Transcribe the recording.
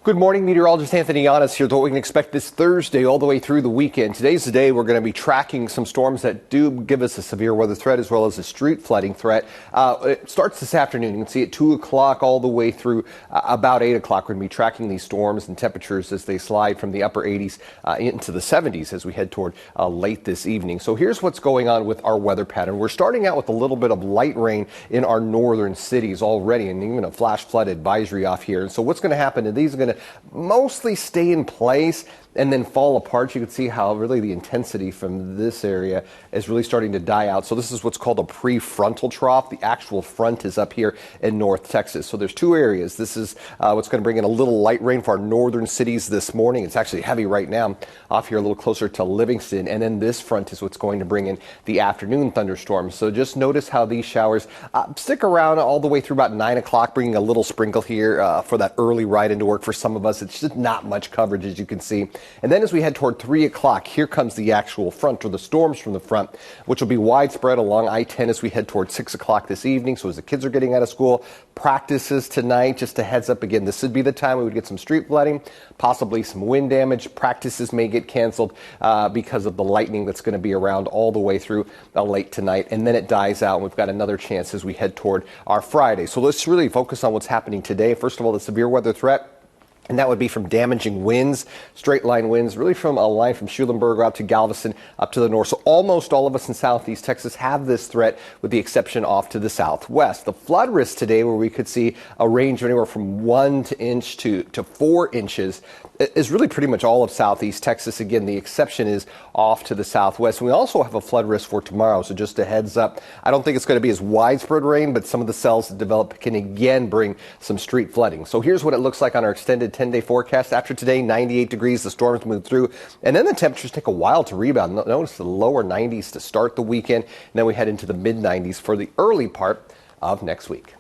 Good morning, meteorologist Anthony Yanez here with what we can expect this Thursday all the way through the weekend. Today's the day we're going to be tracking some storms that do give us a severe weather threat as well as a street flooding threat. It starts this afternoon. You can see at 2 o'clock all the way through about 8 o'clock. We're going to be tracking these storms and temperatures as they slide from the upper 80s into the 70s as we head toward late this evening. So here's what's going on with our weather pattern. We're starting out with a little bit of light rain in our northern cities already, and even a flash flood advisory off here. And so what's going to happen is these are going to mostly stay in place and then fall apart. You can see how really the intensity from this area is really starting to die out. So this is what's called a prefrontal trough. The actual front is up here in North Texas. So there's two areas. This is what's going to bring in a little light rain for our northern cities this morning. It's actually heavy right now off here a little closer to Livingston. And then this front is what's going to bring in the afternoon thunderstorms. So just notice how these showers stick around all the way through about 9 o'clock, bringing a little sprinkle here for that early ride into work for some of us. It's just not much coverage, as you can see. And then as we head toward 3 o'clock, here comes the actual front, or the storms from the front, which will be widespread along I-10 as we head toward 6 o'clock this evening. So as the kids are getting out of school, practices tonight, just a heads up again, this would be the time we would get some street flooding, possibly some wind damage. Practices may get canceled because of the lightning that's going to be around all the way through late tonight. And then it dies out, and we've got another chance as we head toward our Friday. So let's really focus on what's happening today. First of all, the severe weather threat. And that would be from damaging winds, straight line winds, really from a line from Schulenburg out to Galveston up to the north. So almost all of us in southeast Texas have this threat, with the exception off to the southwest. The flood risk today, where we could see a range of anywhere from 1 inch to 4 inches, is really pretty much all of southeast Texas. Again, the exception is off to the southwest. We also have a flood risk for tomorrow, so just a heads up. I don't think it's going to be as widespread rain, but some of the cells that develop can again bring some street flooding. So here's what it looks like on our extended 10-day forecast. After today, 98 degrees, the storms move through, and then the temperatures take a while to rebound. Notice the lower 90s to start the weekend, and then we head into the mid 90s for the early part of next week.